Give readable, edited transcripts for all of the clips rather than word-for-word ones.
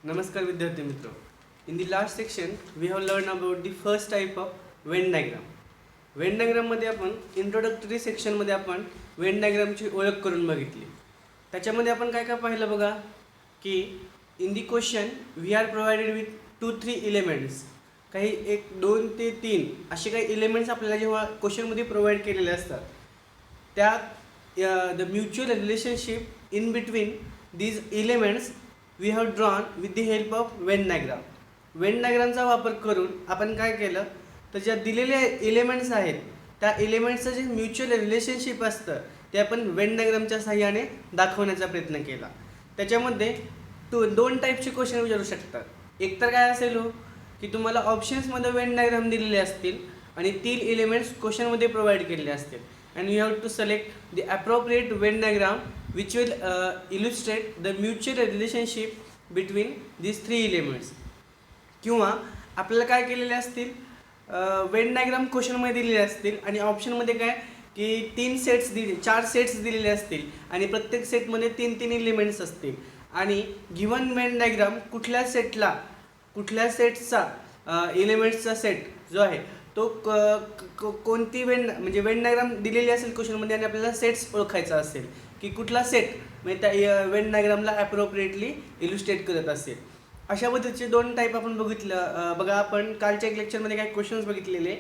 Namaskar Vidyarthi Mitra. In the last section, we have learned about the first type of Venn diagram. Venn diagram मध्ये आपण introductory section मध्ये आपण Wien डायग्रामची ओळख करून बघितली. त्याच्यामध्ये आपण काय काय पाहिलं बघा की in the question we are provided with 2-3 elements. काही 1, 2 ते 3 असे काही एलिमेंट्स आपल्याला जेव्हा क्वेश्चनमध्ये प्रोव्हाइड केलेले असतात त्या the mutual relationship in between these elements we have drawn with the help of Venn diagram. Venn डायग्रामचा वापर करून आपण काय केलं तर ज्या दिलेल्या एलिमेंट्स आहेत त्या एलिमेंट्सचं जे म्युच्युअल रिलेशनशिप असतं ते आपण वेन डायग्रामच्या सहाय्याने दाखवण्याचा प्रयत्न केला. त्याच्यामध्ये दोन टाईपचे क्वेश्चन विचारू शकतात. एक तर काय असेल हो की तुम्हाला ऑप्शन्समध्ये वेन डायग्राम दिलेले असतील आणि 3 एलिमेंट्स क्वेश्चनमध्ये प्रोव्हाइड केलेले असतील and you have to select the appropriate Venn diagram which will illustrate the mutual relationship between these 3 elements. किंवा आपल्याला काय केलेले असतील वेन डायग्राम क्वेश्चनमध्ये दिलेले असतील आणि ऑप्शनमध्ये काय की 4 सेट्स दिलेले असतील आणि प्रत्येक सेटमध्ये 3 एलिमेंट्स असतील आणि गिवन वेन डायग्राम कुठल्या सेटचा एलिमेंट्सचा सेट जो आहे तो कोणती म्हणजे वेन डायग्राम दिलेली असेल क्वेश्चनमध्ये आणि आपल्याला सेट्स ओळखायचा असेल की कुठला सेट म्हणजे त्या वेन डायग्रामला ॲप्रोप्रिएटली इल्युस्ट्रेट करत असेल. अशा पद्धतीचे 2 टाईप आपण बघितलं. बघा आपण कालच्या एक लेक्चरमध्ये काही क्वेश्चन्स बघितलेले.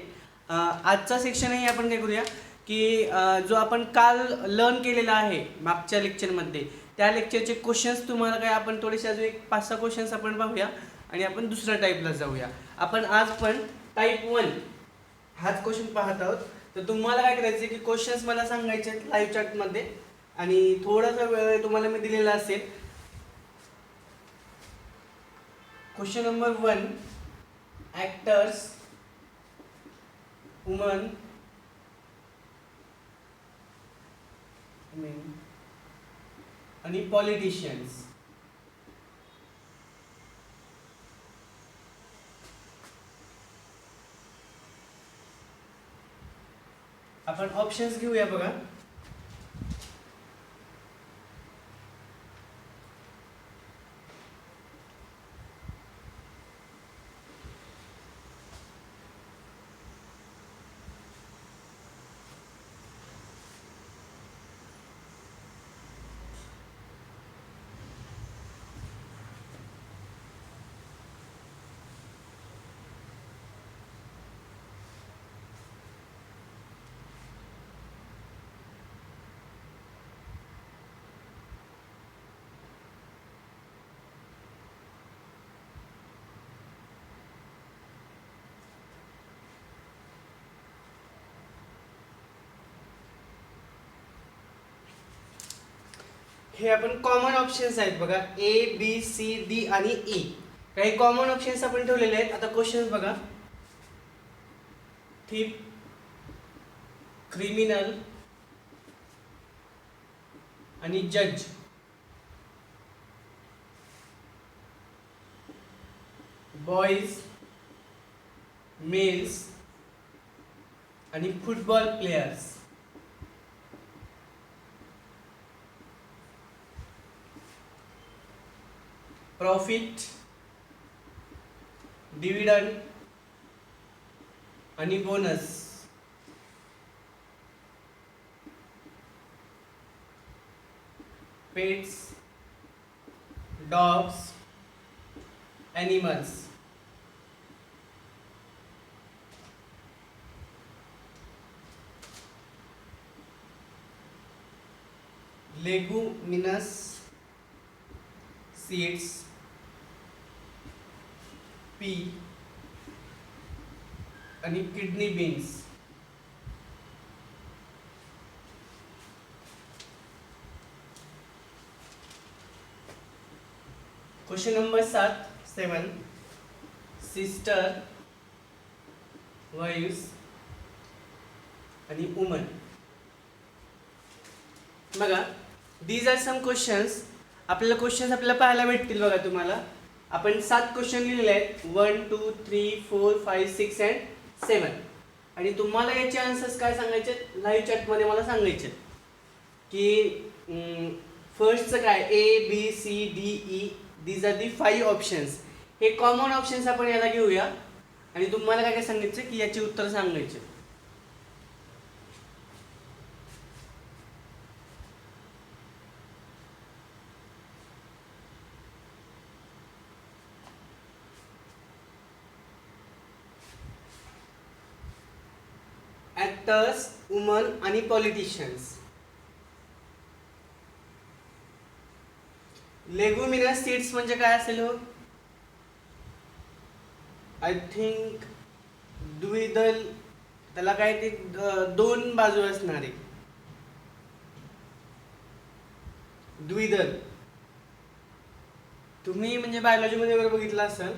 आजचा सेक्शनही आपण काय करूया की जो आपण काल लर्न केलेला आहे मागच्या लेक्चरमध्ये त्या लेक्चरचे क्वेश्चन्स तुम्हाला काय आपण थोडेसे अजून एक 5-6 क्वेश्चन्स आपण पाहूया आणि आपण दुसऱ्या टाईपला जाऊया. आपण आज पण टाईप 1 हाच क्वेश्चन पाहत आहोत. तर तुम्हाला काय करायचं आहे की क्वेश्चन्स मला सांगायचे आहेत लाईव्ह चॅटमध्ये आणि थोडासा वेळ तुम्हाला मी दिलेला असेल. क्वेश्चन नंबर 1 ॲक्टर्स, वुमन आणि पॉलिटिशियन्स. आपण ऑप्शन्स घेऊया बघा. हे आपण कॉमन ऑप्शन्स आहेत बघा A, B, C, D आणि E. काही कॉमन ऑप्शन्स आपण ठेवलेले आहेत. आता क्वेश्चन्स बघा. थिप, क्रिमिनल आणि जज. बॉयज, मेल्स आणि फुटबॉल प्लेयर्स. प्रॉफिट, डिव्हिडंड आणि bonus. Pets, dogs, animals. Leguminous seeds, pea आणि kidney beans. Question number 7 sister, wives आणि वुमन. बघा दीज आर सम क्वेश्चन्स. आपल्याला पाहायला भेटतील बघा तुम्हाला. आपण 7 क्वेश्चन लिहिलेले आहेत 1, 2, 3, 4, 5, 6 and 7 आणि तुम्हाला याचे आन्सर्स काय सांगायचे लाईव्ह चॅटमध्ये मला सांगायचे की फर्स्टचं काय A B C D E these are the 5 options. हे कॉमन ऑप्शन्स आपण याला घेऊया आणि तुम्हाला काय काय सांगितलं की याची उत्तर सांगायचे. ऍक्टर्स, वुमन आणि पॉलिटिशियन्स. लेग्युमिनस सीड्स म्हणजे काय असेल हो? आय थिंक द्विदल, त्याला काय ते दोन बाजू असणारे द्विदल. तुम्ही म्हणजे बायोलॉजी मध्ये वगैरे बघितलं असेल.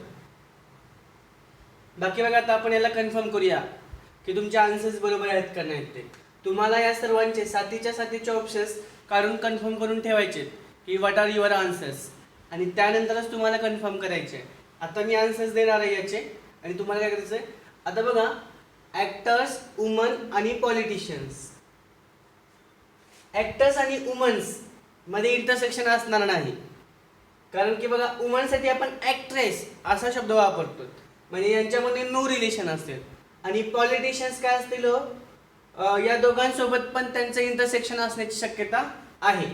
बाकी बघा आता आपण याला कन्फर्म करूया की तुमचे आन्सर्स बरोबर आहेत का नाहीत ते. तुम्हाला या सर्वांचे सातीचे ऑप्शन्स काढून कन्फर्म करून ठेवायचे की व्हॉट आर युअर आन्सर्स आणि त्यानंतरच तुम्हाला कन्फर्म करायचे. आता मी आन्सर्स देणार आहे याचे आणि तुम्हाला काय करायचं आहे. आता बघा, ऍक्टर्स, वुमन आणि पॉलिटिशियन्स. ऍक्टर्स आणि वुमन्स मध्ये इंटरसेक्शन असणार नाही, कारण की बघा वुमनसाठी आपण ऍक्ट्रेस असा शब्द वापरतो, म्हणजे यांच्यामध्ये नो रिलेशन असेल. आणि पॉलिटिशियन्स काय असतील या दोघांसोबत पण त्यांचं इंटरसेक्शन असण्याची शक्यता आहे.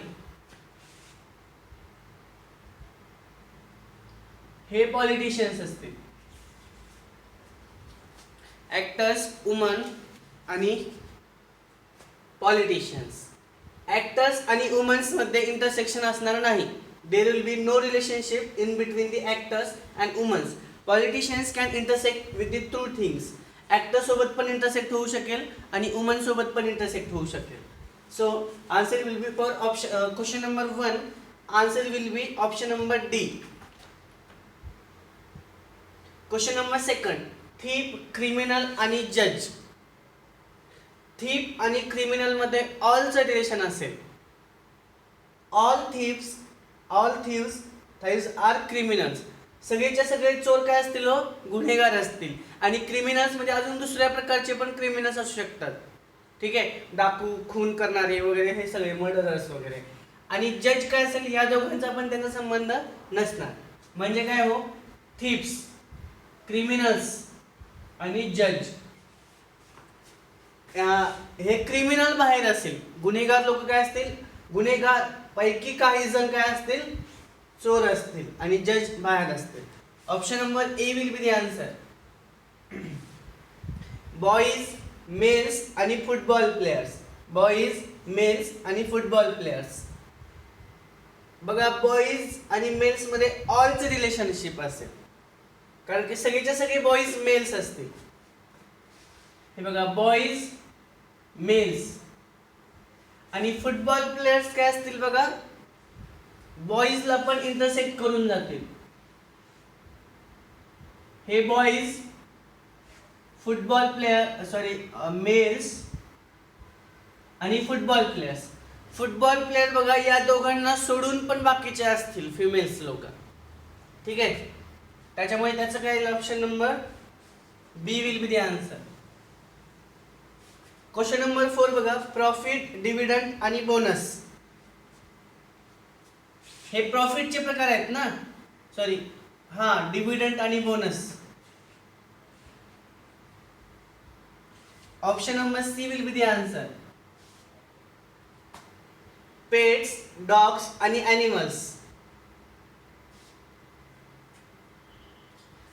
हे पॉलिटिशियन्स असतील. ऍक्टर्स, वुमन आणि पॉलिटिशियन्स. ऍक्टर्स आणि वुमन्स मध्ये इंटरसेक्शन असणार नाही. There will be no relationship in between the actors and womans. Politicians can intersect with the two things. Actor सोबत पण इंटरसेक्ट होऊ शकेल आणि वुमन सोबत पण इंटरसेक्ट होऊ शकेल. So answer will be for option question number 1. Answer will be option number D. Question number 2. Thief, criminal आणि जज. थीप आणि क्रिमिनल मध्ये ऑलचं रिलेशन असेल. All thieves are criminals. सगळेच्या सगळे चोर काय असतील गुन्हेगार असतील. आणि क्रिमिनल्स मध्ये अजून दुसऱ्या प्रकारचे पण क्रिमिनल्स असू शकतात. ठीक आहे, डाकू, खून करणारे वगैरे, हे सगळे मर्डरर्स वगैरे. आणि जज काय असेल, या दोघांचा पण त्यांचा संबंध नसणार. म्हणजे काय हो, थीप्स, क्रिमिनल्स आणि जज हे क्रिमिनल बाहेर असेल. गुन्हेगार लोक काय असतील, गुन्हेगार पैकी काही जण काय असतील, चोर असतील आणि जज बाहेर असतील. Option number A will be the answer. Boys, males आणि फुटबॉल प्लेयर्स. बॉईज, मेल्स आणि फुटबॉल प्लेयर्स. बघा, बॉईज आणि मेल्स मध्ये ऑलचं रिलेशनशिप असेल, कारण की सगळेच्या सगळे बॉईज मेल्स असतील. हे बघा, बॉईज, मेल्स आणि फुटबॉल प्लेयर्स काय असतील बघा, बॉईजला पण इंटरसेक्ट करून जातील. हे बॉईज, फुटबॉल प्लेयर मेल्स आणि फुटबॉल प्लेयर्स. फुटबॉल प्लेयर बघा, या दोघांना सोडून पण बाकीचे असतील फिमेल्स लोक. ठीक आहे, त्याच्यामुळे त्याचं काय option number B will be the answer. Question number 4 बघा, प्रॉफिट, डिव्हिडंड आणि बोनस. हे प्रॉफिटचे प्रकार आहेत ना, सॉरी डिव्हिडंड आणि bonus. Option number C will be the answer. Pets, dogs आणि ॲनिमल्स.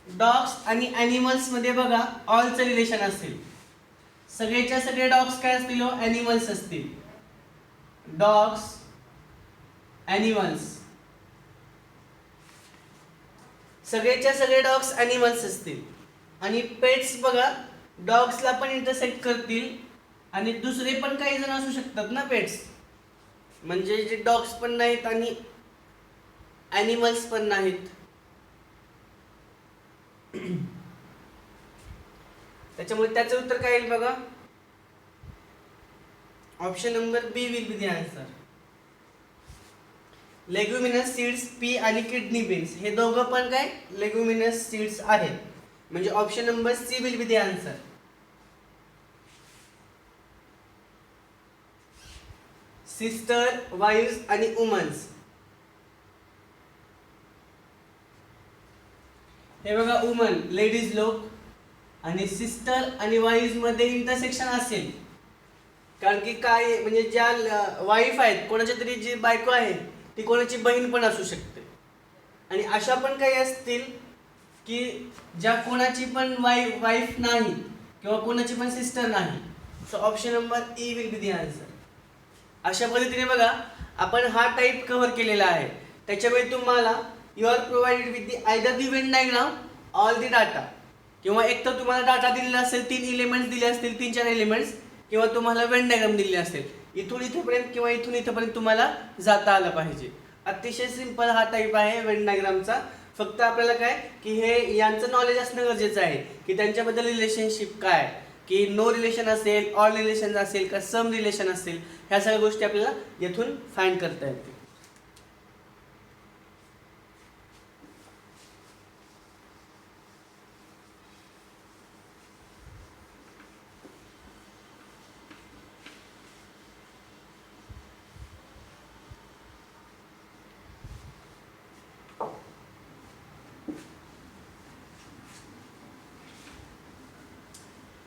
डॉग्स आणि ॲनिमल्स मध्ये बघा ऑलचं रिलेशन असेल. सगळेच्या सगळे डॉग्स काय असतील, ॲनिमल्स असतील. डॉग्स, ॲनिमल्स, सगळेच्या सगळे डॉग्स ॲनिमल्स असतील. आणि पेट्स बघा, डॉग्सला पण इंटरसेक्ट करतील आणि दुसरे पण काही जण असू शकतात ना पेट्स, म्हणजे जे डॉग्स पण नाहीत आणि ॲनिमल्स पण नाहीत. त्याच्यामुळे त्याचं उत्तर काय येईल बघा, option number B will be the answer. Leguminous seeds, pea आणि किडनी बीन्स हे दोघं पण काय लेग्युमिनस सीड्स आहेत. म्हणजे option number C will be the answer. Sister, wives आणि वुमन्स. हे बघा वुमन लेडीज लोक आणि सिस्टर आणि वाईफ मध्ये इंटरसेक्शन असेल, कारण की काय म्हणजे ज्या वाईफ आहेत कोणाच्या तरी जी बायको आहे ती कोणाची बहीण पण असू शकते, आणि अशा पण काही असतील की ज्या कोणाची पण वाईफ नाही किंवा कोणाची पण सिस्टर नाही. So option number E will be the answer. अशा पद्धतीने बघा आपण हा टाईप कव्हर केलेला आहे. त्याच्यामुळे तुम्हाला you are provided with the either the Venn diagram all the data, किंवा एक तर तुम्हाला डाटा दिलेला असेल, 3 एलिमेंट्स दिले असतील, 3-4 एलिमेंट्स, किंवा तुम्हाला वेन डायग्राम दिले असेल. इथून इथेपर्यंत किंवा इथून इथेपर्यंत तुम्हाला जाता आलं पाहिजे. अतिशय सिंपल हा टाईप आहे वेन डायग्रामचा. फक्त आपल्याला काय की हे यांचं नॉलेज असणं गरजेचं आहे की त्यांच्याबद्दल रिलेशनशिप काय, की नो रिलेशन असेल, ऑल रिलेशन असेल का सम रिलेशन असेल, ह्या सगळ्या गोष्टी आपल्याला येथून फाइंड करता येतील.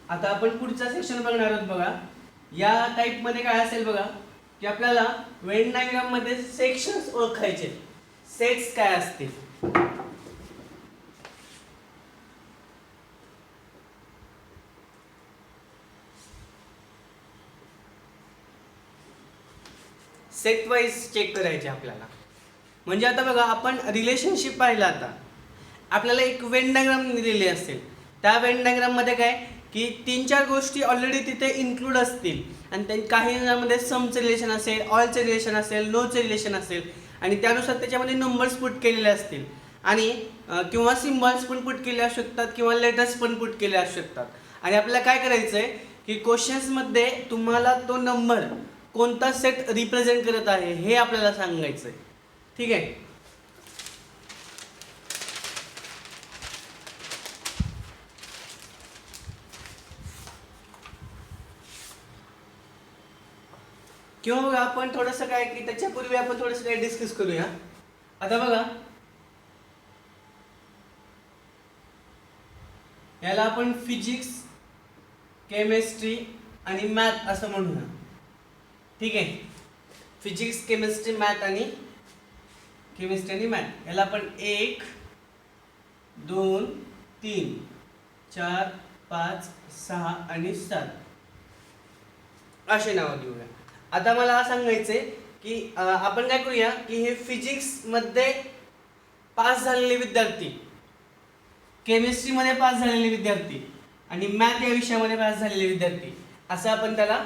आता आपण पुढचा सेक्शन बघणार आहोत. बघा या टाइप मध्ये काय असेल बघा की आपल्याला वेन डायग्राम मध्ये सेक्शन्स ओळखायचे, सेट्स काय असतील. सेट वाईज चेक करायचे आपल्याला. म्हणजे आता बघा आपण रिलेशनशिप पाहिला, आता आपल्याला एक वेन डायग्राम दिलेली असेल, त्या वेन डायग्राम मध्ये काय की 3-4 गोष्टी ऑलरेडी तिथे इन्क्लूड असतील, आणि काही मध्ये समचे रिलेशन असेल, ऑलचे रिलेशन असेल, नोचे रिलेशन असेल, आणि त्यानुसार त्याच्यामध्ये नंबर्स पुट केलेले असतील, आणि किंवा सिम्बॉल्स पण पुट केले असू शकतात, किंवा लेटर्स पण पुट केले असू शकतात. आणि आपल्याला काय करायचं आहे की क्वेश्चन्समध्ये तुम्हाला तो नंबर कोणता सेट रिप्रेझेंट करत आहे हे आपल्याला सांगायचं आहे. ठीक आहे. किंवा बघा आपण थोडंसं काय की त्याच्यापूर्वी आपण थोडंसं काय डिस्कस करूया. आता बघा याला आपण फिजिक्स, केमिस्ट्री आणि मॅथ असं म्हणूया. ठीक आहे. फिजिक्स, केमिस्ट्री, मॅथ आणि केमिस्ट्री आणि मॅथ याला आपण 1 2 3 4 5 6 आणि 7 असे नाव देऊया. आता मला सांगायचंय की आपण काय करूया की हे फिजिक्स मध्ये पास झालेले विद्यार्थी, केमिस्ट्री मध्ये पास झालेले विद्यार्थी आणि मॅथ या विषयामध्ये पास झालेले विद्यार्थी असं आपण त्याला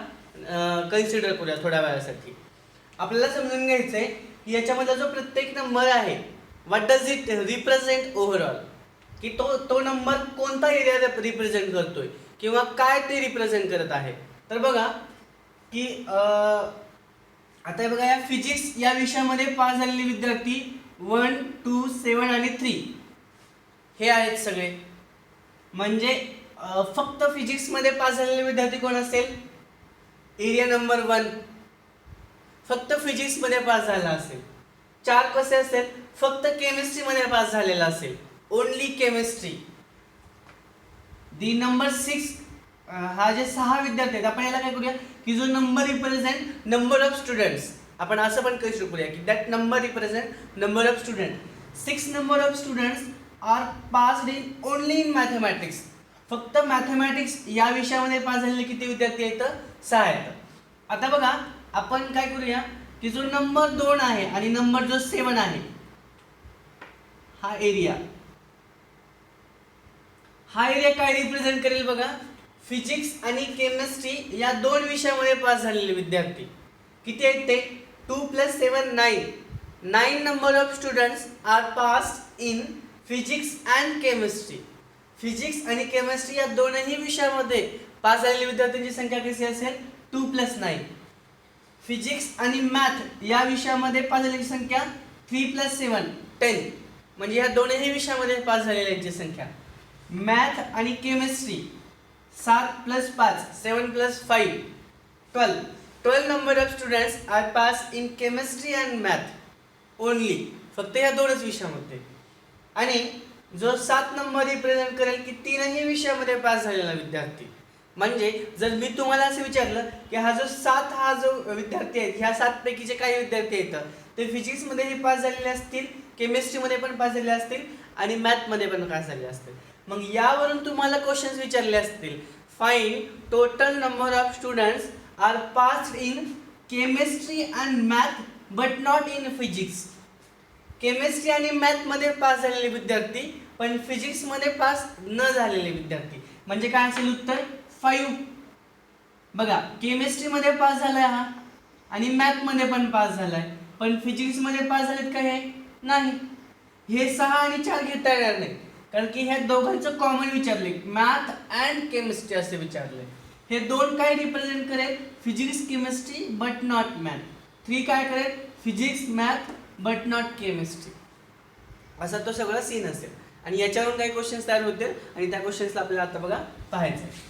कन्सिडर करूया थोड्या वेळासाठी. आपल्याला समजून घ्यायचंय की याच्यामधला जो प्रत्येक नंबर आहे what does it represent overall, की तो नंबर कोणता एरिया रिप्रेझेंट करतोय किंवा काय ते रिप्रेझेंट करत आहे. तर बघा की आता बघा या फिजिक्स या विषयामध्ये पास झालेले विद्यार्थी 1, 2, 7 आणि 3 हे आहेत सगळे. म्हणजे फक्त फिजिक्स मध्ये पास झालेले विद्यार्थी कोण असेल, एरिया नंबर 1 फक्त फिजिक्स मध्ये पास झाला असेल. 4 कसे असेल, फक्त केमिस्ट्री मध्ये पास झालेला असेल, ओनली केमिस्ट्री. दी नंबर 6 हा जे 6 विद्यार्थी आहेत आपण याला काय करूया की जो number represent number of students, आपण असं पण करू शकूया की that number represent number of student. 6 number of students are passed in only in mathematics. फक्त मॅथमॅटिक्स या विषयामध्ये पास झालेले किती विद्यार्थी आहेत, 6 आहेत. आता बघा आपण काय करूया की जो नंबर 2 आहे आणि नंबर जो 7 आहे हा एरिया काय रिप्रेझेंट करेल बघा, फिजिक्स आणि केमिस्ट्री या 2 विषयामध्ये पास झालेले विद्यार्थी किती आहेत ते 2 + 7 9 number of students are passed in physics and chemistry. Physics आणि केमिस्ट्री या दोनही विषयामध्ये पास झालेल्या विद्यार्थ्यांची संख्या कशी असेल 2 + 9. फिजिक्स आणि मॅथ या विषयामध्ये पास झालेली संख्या 3 + 7 10. म्हणजे या दोनही विषयामध्ये पास झालेल्यांची संख्या. मॅथ आणि chemistry 7 + 5 7 + 5 12 number of students are pass in chemistry and math only, फक्त या 2च विषयामध्ये. आणि जो 7 नंबर रिप्रेझेंट करेल की तीनही विषयामध्ये पास झालेला विद्यार्थी. म्हणजे जर मी तुम्हाला असं विचारलं की हा जो विद्यार्थी आहेत, ह्या 7 पैकीचे काही विद्यार्थी आहेत ते फिजिक्समध्येही पास झालेले असतील, केमिस्ट्रीमध्ये पण पास झालेले असतील आणि मॅथमध्ये पण पास झालेले असतील. मग यावरून तुम्हाला क्वेश्चन्स विचारले असतील, find total number of students are passed in chemistry and math but not in physics. Chemistry आणि मॅथमध्ये पास झालेले विद्यार्थी पण फिजिक्समध्ये पास न झालेले विद्यार्थी. म्हणजे काय असेल उत्तर 5. बघा, केमिस्ट्रीमध्ये पास झालाय हा आणि मॅथमध्ये पण पास झालाय, पण फिजिक्समध्ये पास झालेत का? हे नाही. हे 6 आणि 4 घेता येणार नाही, कारण की ह्या दोघांचं कॉमन विचारले, मॅथ अँड केमिस्ट्री असे विचारले. हे 2 काय रिप्रेझेंट करेल? Physics chemistry but not math. 3 काय करेल? Physics math but not chemistry. असा तो सगळा सीन असेल आणि याच्यावरून काही क्वेश्चन्स तयार होतील आणि त्या क्वेश्चन्सला आपल्याला आता बघा पाहायचं आहे.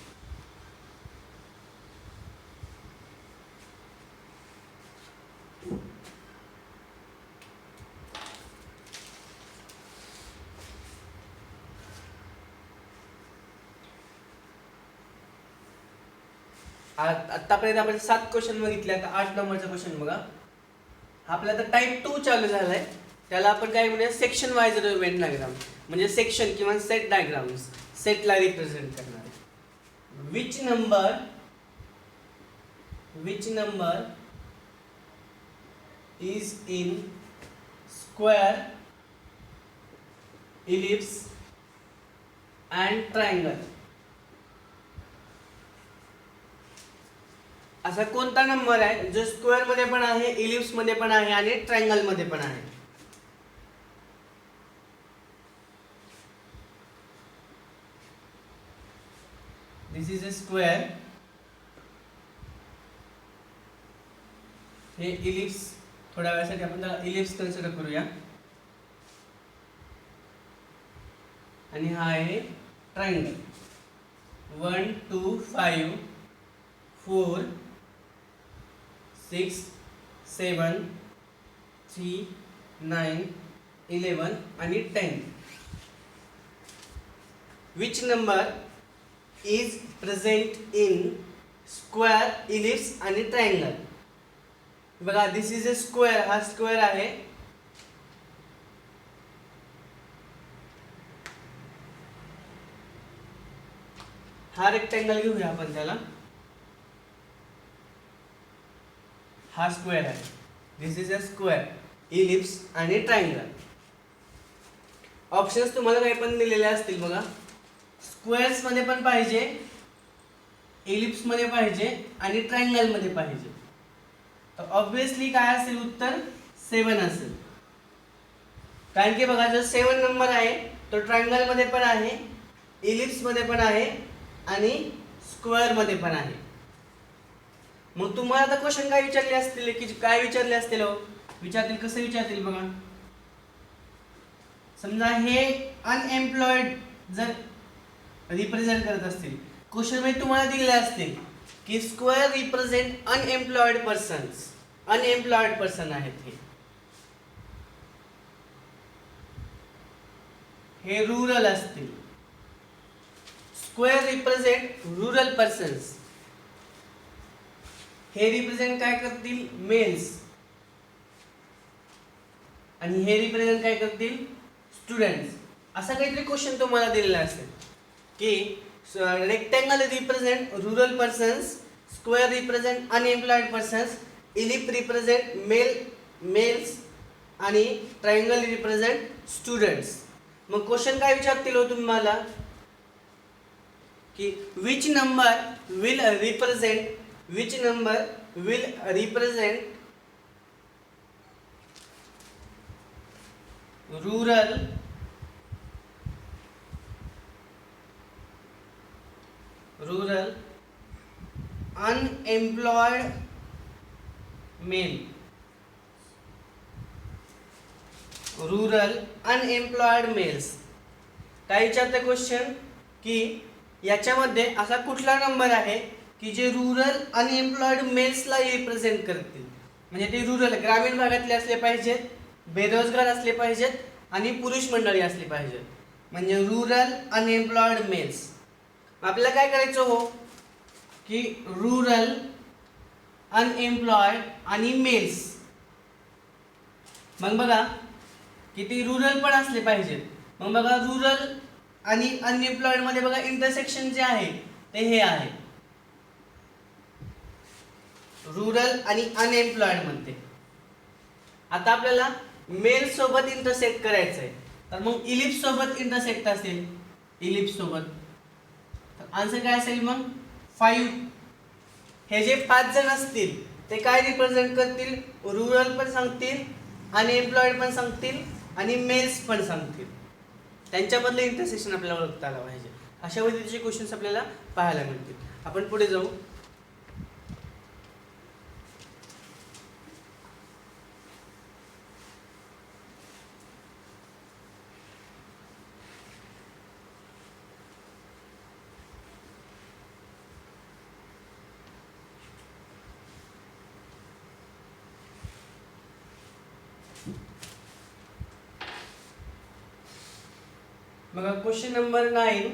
आतापर्यंत आपण 7 क्वेश्चन बघितले. आता 8 नंबरचा क्वेश्चन बघा. आपला आता टाइप 2 चालू झालाय. त्याला आपण काय म्हणूया? सेक्शन वाईज वेन डायग्राम, म्हणजे सेक्शन किंवा सेट डायग्राम्स, सेटला रिप्रेझेंट करणारे. Which number is in square, ellipse and triangle. असा कोणता नंबर आहे जो स्क्वेअर मध्ये पण आहे, इलिप्स मध्ये पण आहे आणि ट्रायंगल मध्ये पण आहे? दिस इज अ स्क्वेअर, हे इलिप्स. थोड्या वेळासाठी आपण त्याला इलिप्स कन्सिडर करूया. आणि हा आहे ट्रायंगल. 1 2 5 4 6 7 3 9 11 आणि 10. Which number is present in square, ellipse आणि ट्रायंगल? बघा, दिस इज अ स्क्वेअर. हा स्क्वेअर आहे. हा रेक्टँगल घेऊया आपण त्याला. हा स्क्वेअर आहे. दिस इज अ स्क्वेअर, इलिप्स आणि ट्रायंगल. ऑप्शन्स तुम्हाला काही पण दिलेले असतील बघा. स्क्वेअर्स मध्ये पण पाहिजे, इलिप्स मध्ये पाहिजे आणि ट्रायंगल मध्ये पाहिजे. तर ऑब्विसली काय असेल उत्तर? 7 असेल. कारण की बघा, जो 7 नंबर आहे तो ट्रायंगल मध्ये पण आहे, इलिप्स मध्ये पण आहे आणि स्क्वेअर मध्ये पण आहे. मग तुम्हाला आता क्वेश्चन काय विचारले असतील, की काय विचारले असतील? विचारतील, कसं विचारतील बघा. समजा हे अनएम्प्लॉयड जर रिप्रेझेंट करत असतील, क्वेश्चन मध्ये तुम्हाला दिलेले असतील की square represent unemployed persons. Unemployed person आहेत हे रूरल असतील. Square represent rural persons. हे रिप्रेझेंट काय करतील? मेल्स. आणि हे रिप्रेझेंट काय करतील? स्टुडंट्स. असा काहीतरी क्वेश्चन तुम्हाला दिलेला असेल की rectangle represent rural persons, square represent unemployed persons, ellipse represent males आणि ट्रायंगल रिप्रेझेंट स्टुडंट्स. मग क्वेश्चन काय विचारतील हो तुम्हाला की which number will represent rural unemployed male. Rural unemployed males. काय विचारते क्वेश्चन की याच्यामध्ये असा कुठला नंबर आहे की जे रूरल अनएम्प्लॉयड मेल्सला रिप्रेझेंट करतील? म्हणजे ते रूरल ग्रामीण भागातले असले पाहिजेत, बेरोजगार असले पाहिजेत आणि पुरुष मंडळी असली पाहिजेत. म्हणजे रुरल अनएम्प्लॉयड मेल्स. आपल्याला काय करायचं हो की रुरल अनएम्प्लॉयड आणि मेल्स. मग बघा किती रुरल पण असले पाहिजेत. मग बघा रुरल आणि अनएम्प्लॉयड मध्ये बघा इंटरसेक्शन जे आहे ते हे आहे रुरल आणि अनएम्प्लॉयड मध्ये. आता आपल्याला मेल सोबत इंटरसेक्ट करायचं आहे तर मग इलिप्स सोबत इंटरसेक्ट असेल इलिप्स सोबत तर आन्सर काय असेल मग 5. हे जे 5 जण असतील ते काय रिप्रेझेंट करतील रुरल पण सांगतील अनएम्प्लॉयड पण सांगतील आणि मेल्स पण सांगतील. त्यांच्यामधलं इंटरसेक्शन आपल्याला ओळखता आलं पाहिजे. अशा पद्धतीचे क्वेश्चन्स आपल्याला पाहायला मिळतील. आपण पुढे जाऊ. बघा क्वेश्चन नंबर 9.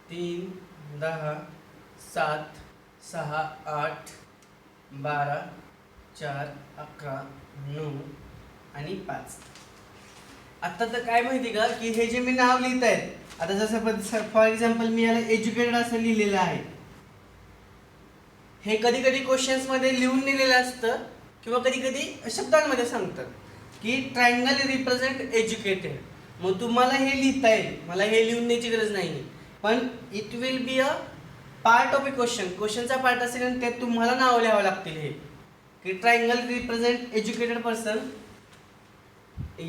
तीन 10 7 6 8 12 4 11 9 आणि 5. आता तर काय माहिती का की हे जे मी नाव लिहित आहे आता जसं फॉर एक्झाम्पल मी याला एज्युकेटेड असं लिहिलेलं आहे. हे कधी कधी क्वेश्चन्स मध्ये लिहून दिलेलं असतं किंवा कधी कधी शब्दांमध्ये सांगतात की ट्रायंगल रिप्रेझेंट एज्युकेटेड. मग तुम्हाला हे लिहिता येईल मला हे लिहून द्यायची गरज नाही पण it will be a part of a question. क्वेश्चनचा पार्ट असेल आणि त्यात तुम्हाला नाव लिहावं लागतील हे की ट्रायंगल रिप्रेझेंट एज्युकेटेड पर्सन.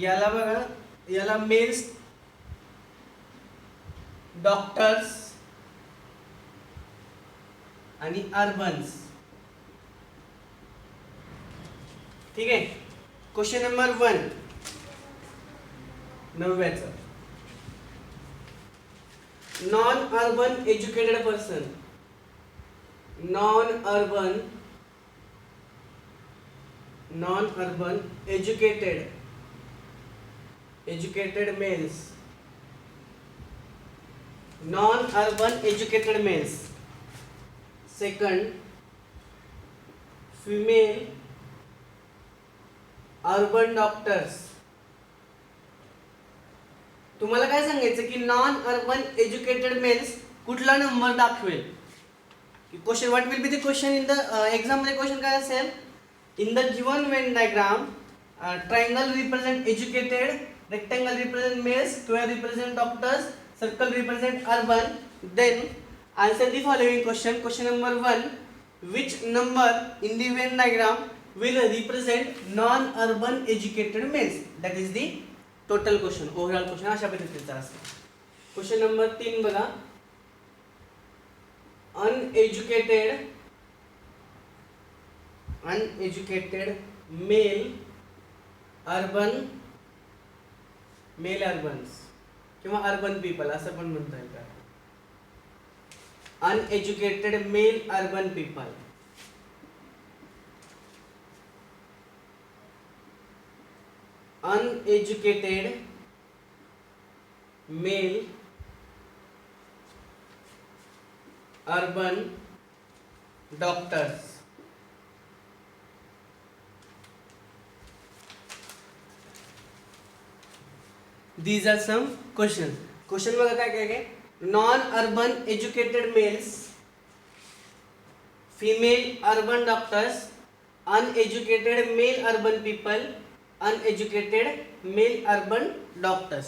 याला बघा याला मेल्स डॉक्टर्स आणि अर्बन्स. ठीक आहे. क्वेश्चन नंबर 1 9व्याचं non urban educated person. Non urban educated males. Non urban educated males. Second female urban doctors. तुम्हाला काय सांगायचं की नॉन अर्बन एज्युकेटेड मेल्स कुठला नंबर दाखवेल. Question what will be the question in the exam मध्ये question काय असेल in the given Venn diagram triangle represent educated, rectangle represent males, square represent doctors, circle represent urban. Then answer the following question. Question number 1, which number in the Venn diagram will represent non-urban educated males? That is the total question, overall question. अशा पद्धतीचा असेल. Question number 3 बघा, uneducated male urbans किंवा urban people असं पण म्हणता येईल. uneducated male urban people. Uneducated male urban doctors. These are some questions. Question बघा काय काय काय. Non urban educated males, female urban doctors, uneducated male urban people, uneducated male urban doctors.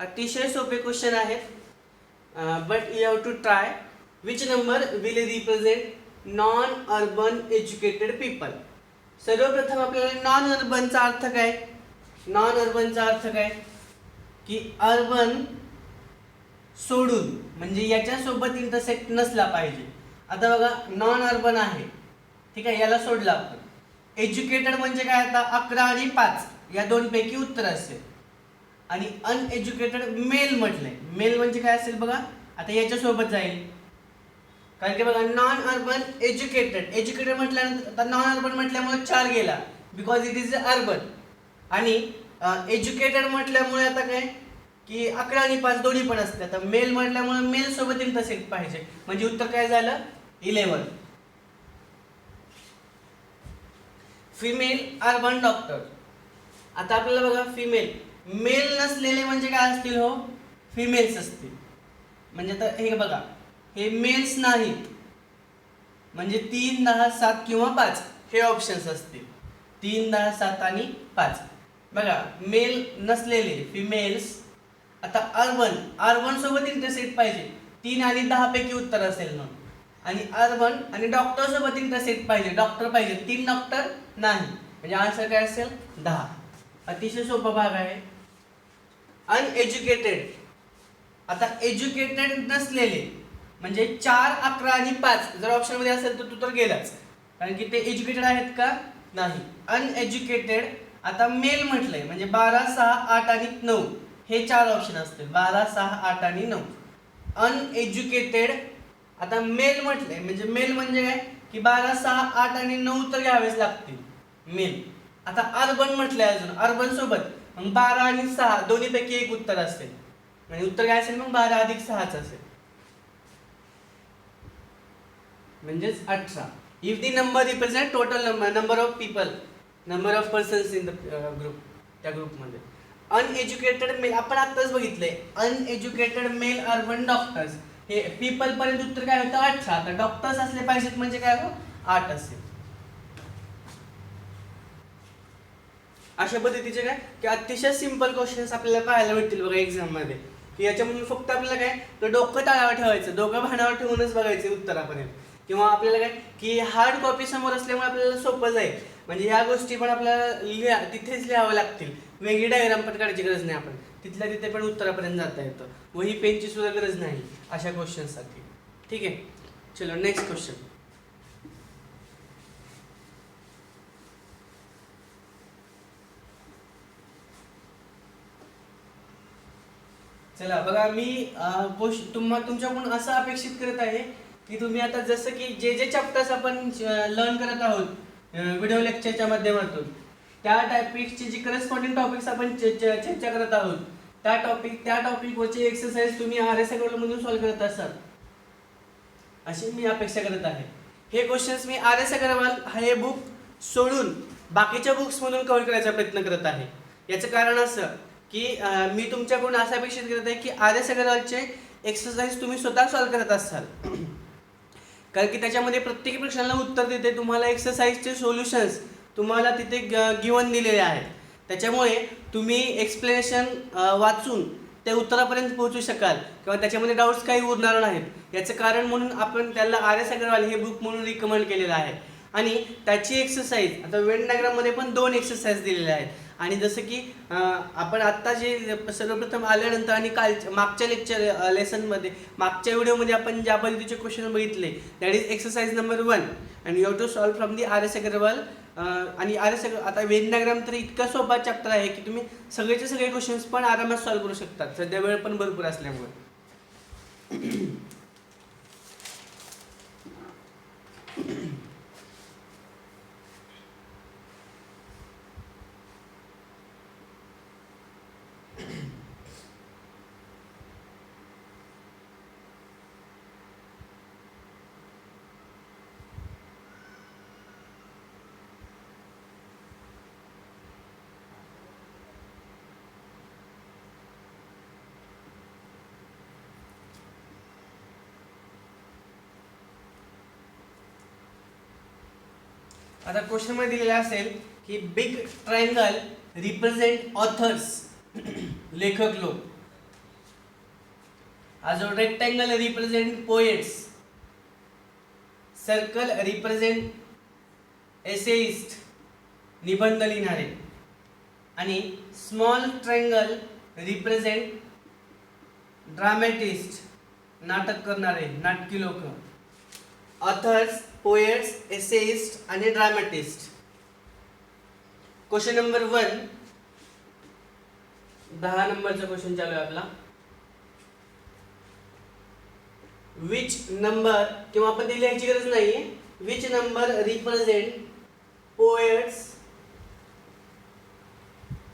अतिशय सोपे क्वेश्चन आहेत, but you have to try. Which number will represent non urban educated people. सर्वप्रथम आपल्याला non अर्बनचा अर्थ काय. नॉन अर्बनचा अर्थ काय की अर्बन सोडून म्हणजे याच्या सोबत इंटरसेक्ट नसला पाहिजे. आता बघा नॉन अर्बन आहे ठीक आहे, याला सोडलं आपण. एज्युकेटेड म्हणजे काय, आता 11 आणि 5 या दोन पैकी उत्तर असेल. आणि अनएज्युकेटेड मेल म्हटलंय, मेल म्हणजे काय असेल बघा, आता याच्या सोबत जाईल. कारण की बघा नॉन अर्बन एज्युकेटेड, एज्युकेटेड म्हटल्यानंतर आता नॉन अर्बन म्हटल्यामुळे 4 गेला, बिकॉज इट इज अर्बन. आणि एज्युकेटेड म्हटल्यामुळे आता काय की 11 आणि 5 दोन्ही पण असते. आता मेल म्हटल्यामुळे मेल सोबत इंटरसेक्ट पाहिजे, म्हणजे उत्तर काय झालं 11. Female urban doctor. आता आपल्याला बघा फिमेल, मेल नसलेले म्हणजे काय असतील हो, फिमेल्स असतील. म्हणजे आता हे बघा, हे मेल्स नाहीत, म्हणजे 3, 10, 7 किंवा 5 हे ऑप्शन्स असतील. 3, 10, 7 आणि 5. बघा मेल नसलेले फिमेल्स. आता अर्बन, अर्बन सोबत इंटरसेक्ट पाहिजे, 3 आणि 10 पैकी उत्तर असेल ना. आणि अर्बन आणि डॉक्टर सोबत इंटरसेक्ट पाहिजे, डॉक्टर पाहिजे, 3 डॉक्टर नाही, म्हणजे आन्सर काय असेल 10. अतिशय सोपा भाग आहे. अनएज्युकेटेड, आता एज्युकेटेड नसलेले म्हणजे 4, 11 आणि 5 जर ऑप्शन मध्ये असेल तर तू तर गेलाच, कारण की ते एज्युकेटेड आहेत का, नाही. अनएज्युकेटेड, आता मेल म्हटलंय म्हणजे 12, 6, 8 आणि 9 हे 4 ऑप्शन असतील, 12, 6, 8 आणि 9. अनएज्युकेटेड, आता मेल म्हटलंय म्हणजे मेल म्हणजे काय की 12, 6, 8 आणि 9 तर घ्यावेच लागतील मेल. आता अर्बन म्हटलंय अजून, अर्बन सोबत मग 12 आणि 6 दोन्ही पैकी एक उत्तर असेल, म्हणजे उत्तर काय असेल मग 12 अधिक 6च असेल, म्हणजेच 18. If the number represent total number of people, number of persons in the group, त्या ग्रुपमध्ये. अनएज्युकेटेड मेल आपण आत्ताच बघितलंय, अनएज्युकेटेड मेल अर्बन डॉक्टर्स, हे पीपल पर्यंत उत्तर काय होतं 18. आता डॉक्टर्स असले पाहिजेत म्हणजे काय हो 8 असेल. अशा पद्धतीचे काय की अतिशय सिंपल क्वेश्चन्स आपल्याला पाहायला भेटतील बघा एक्झाम मध्ये, की याच्यामधून फक्त आपल्याला काय तर डोकं ताळावर ठेवायचं, डोकं भानावर ठेवूनच बघायचे उत्तरापर्यंत. किंवा आपल्याला काय की हार्ड कॉपी समोर असल्यामुळे आपल्याला सोपं जाईल, म्हणजे ह्या गोष्टी पण आपल्याला तिथेच लिहाव्या लागतील, वेगळी डायग्राम पण काढायची गरज नाही, आपण तिथल्या तिथे पण उत्तरापर्यंत जाता येतं, वही पेनची सुद्धा गरज नाही अशा क्वेश्चन्ससाठी. ठीक आहे, चलो नेक्स्ट क्वेश्चन. चला बघा, मी तुमच्याकडून असं अपेक्षित करत आहे की तुम्ही आता जसं की जे जे चॅप्टर्स आपण लर्न करत आहोत व्हिडिओ लेक्चरच्या माध्यमातून, त्या टॉपिकचे जे करस्पॉन्डिंग टॉपिक्स आपण चर्चा करत आहोत, त्या टॉपिकवरचे एक्सरसाइज तुम्ही RS अग्रवाल मधून सॉल्व्ह करत असाल अशी मी अपेक्षा करत आहे. हे क्वेश्चन्स मी RS अग्रवाल हे बुक सोडून बाकीच्या बुक्स मधून कव्हर करायचा प्रयत्न करत आहे. याचं कारण असं की मी तुमच्याकडून असं अपेक्षित करत आहे की RS अग्रवालचे एक्सरसाइज तुम्ही स्वतः सॉल्व्ह करत असाल, कारण की त्याच्यामध्ये प्रत्येक प्रश्नाला उत्तर देते, तुम्हाला एक्सरसाइजचे सोल्युशन्स तुम्हाला तिथे गिवन दिलेले आहेत. त्याच्यामुळे तुम्ही एक्सप्लेनेशन वाचून त्या उत्तरापर्यंत पोहोचू शकाल किंवा त्याच्यामध्ये डाऊट्स काही उरणार नाहीत. याचं कारण म्हणून आपण त्याला RS अग्रवाल हे बुक म्हणून रिकमेंड केलेलं आहे. आणि त्याची एक्सरसाइज आता वेन डायग्राममध्ये पण 2 एक्सरसाइज दिलेले आहेत. आणि जसं की आपण आत्ता जे सर्वप्रथम आल्यानंतर आणि मागच्या लेसनमध्ये मागच्या व्हिडिओमध्ये आपण ज्या पद्धतीचे क्वेश्चन बघितले, that is exercise number 1 and you have to solve from the RS Agarwal. आणि आता वेन डायग्राम तर इतका सोपा चॅप्टर आहे की तुम्ही सगळेचे सगळे क्वेश्चन्स पण आरामात सॉल्व्ह करू शकतात, सध्या वेळ पण भरपूर असल्यामुळे. आता क्वेश्चन मध्ये दिलेला असेल की बिग ट्रायंगल रिप्रेझेंट ऑथर्स, लेखक लोक, जो rectangle represent poets, circle represent essayist, निबंध लिहिणारे, आणि स्मॉल ट्रायंगल रिप्रेझेंट ड्रामॅटिस्ट, नाटक करणारे, नाटकी लोक. ऑथर्स पोएट्स, एसेइस्ट आणि ड्रामॅटिस्ट. क्वेश्चन नंबर 1, 10 नंबरचा क्वेश्चन चालू आहे आपला. विच नंबर, किंवा आपण ती लिहायची गरज नाहीये, which number represent poets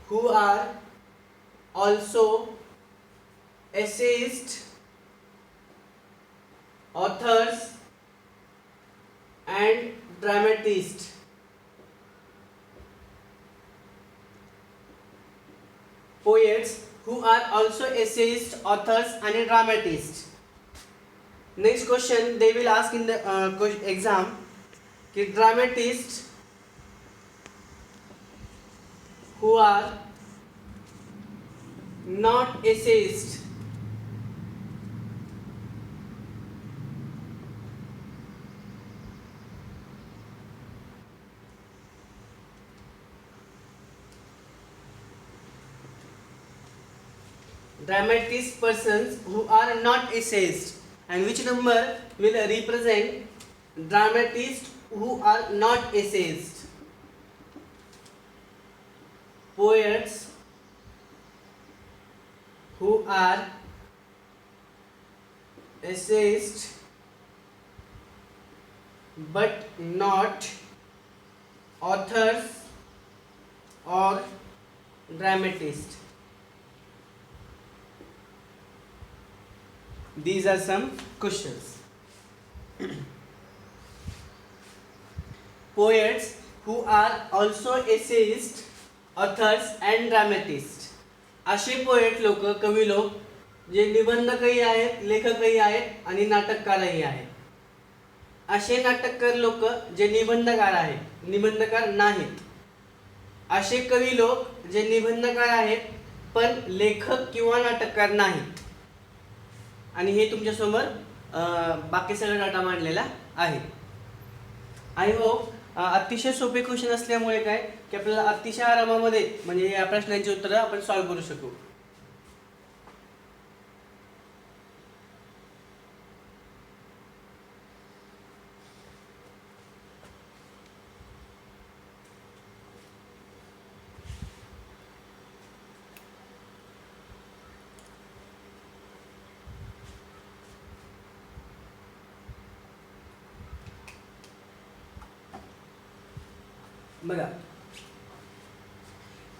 who are also essayists, authors and dramatists. Poets who are also essayists, authors and dramatists. Next question they will ask in the exam कि dramatists who are not essayists, dramatist persons who are not essayists, and which number will represent dramatists who are not essayists. Poets who are essayists but not authors or dramatists. These are some questions. Poets who are also essayists, authors and dramatists. असे poet लोक, कवी लोक जे निबंधकही आहेत, लेखकही आहेत आणि नाटककारही आहेत. असे नाटककार लोक जे निबंधकार आहेत, निबंधकार नाहीत. असे कवी लोक जे निबंधकार आहेत पण लेखक किंवा नाटककार नाहीत. आणि हे तुमच्यासमोर बाकी सगळा डाटा मांडलेला आहे. आय होप अतिशय सोपे क्वेश्चन असल्यामुळे काय की आपल्याला अतिशय आरामामध्ये म्हणजे या प्रश्नांची उत्तरं आपण सॉल्व्ह करू शकू. बघा,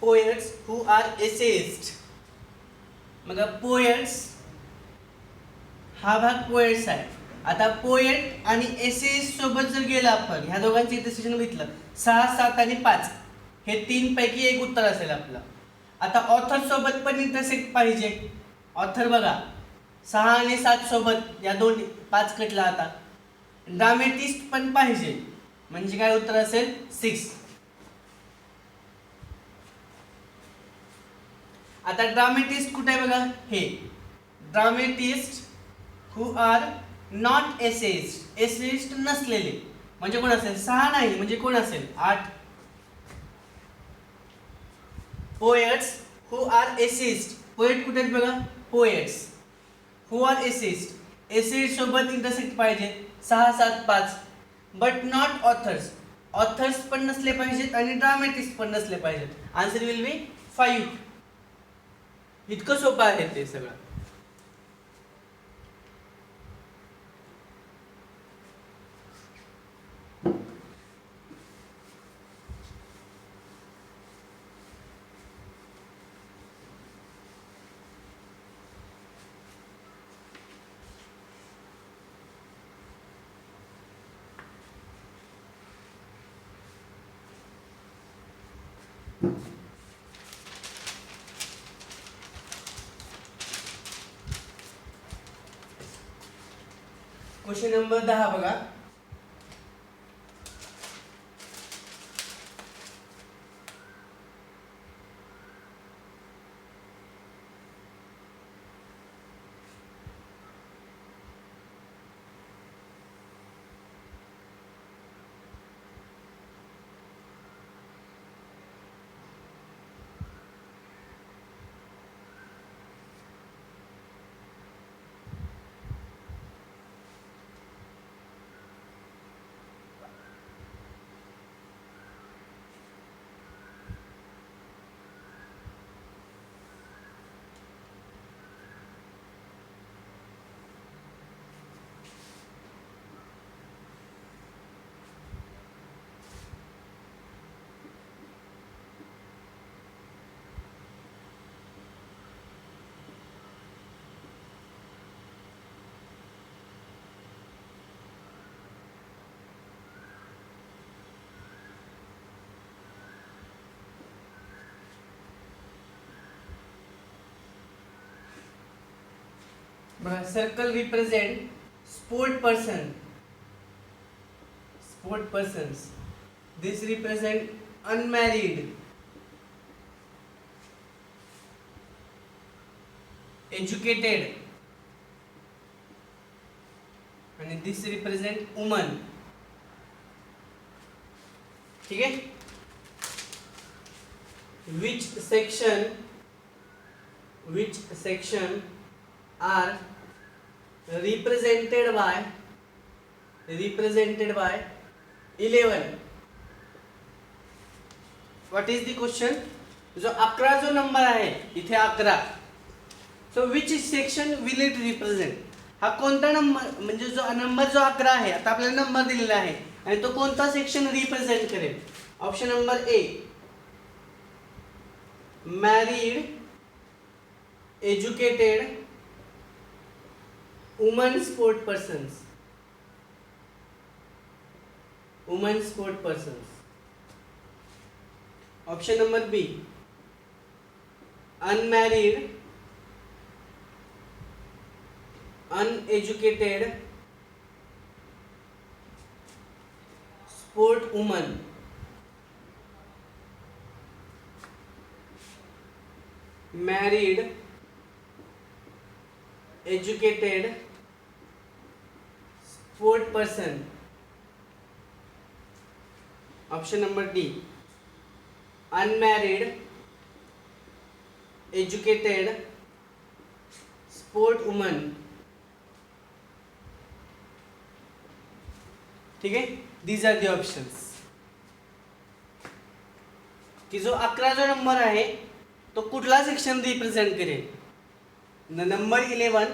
पोएट्स हू आर एसेइस्ट. बघा, पोएट्स हा भाग पोएट्स आहे. आता पोएट आणि एसेइस्ट सोबत जर गेला आपण, ह्या दोघांचं इंटरसेक्शन घेतलं, 6, 7 आणि 5 हे 3 पैकी एक उत्तर असेल आपलं. आता ऑथर सोबत पण इंटरसेक्ट पाहिजे. ऑथर बघा 6 आणि 7 सोबत या 2 5 कटला. आता ड्रामेटिस्ट पण पाहिजे, म्हणजे काय उत्तर असेल 6. आता ड्रामेटिस्ट कुठे आहे बघा, हे dramatist who are not essayist, essayist नसलेले म्हणजे कोण असेल 6 नाही म्हणजे कोण असेल 8. Poets who are essayist, poet कुठे आहेत बघा, poets who are essayist, essayist सोबत इंटरसेक्ट पाहिजे 6, 7, 5. बट नॉट ऑथर्स, ऑथर्स पण नसले पाहिजेत आणि ड्रामेटिस्ट पण नसले पाहिजेत. आन्सर विल बी 5. इतकं सोपं आहे ते सगळं. क्वेश्चन नंबर 10 बघा. circle represent sport person, sport persons. This represent unmarried, educated, and this represent woman. ठीक है. Which section are represented by 11? What is the question? जो 11 जो नंबर आहे इथे 11, so which section will it represent? हा कोणता number, म्हणजे जो नंबर जो 11 आहे, आता आपल्याला नंबर दिलेला आहे आणि तो कोणता सेक्शन रिप्रेझेंट करेल? Option number A, married, educated, woman sport persons. Woman sport persons. Option number B, unmarried, uneducated, sport woman. Married, educated, sport person. Option number D, unmarried, educated, sport woman. ठीक आहे. These are the options. की जो 11 जो number आहे तो कुठला section represent करेल? Number 11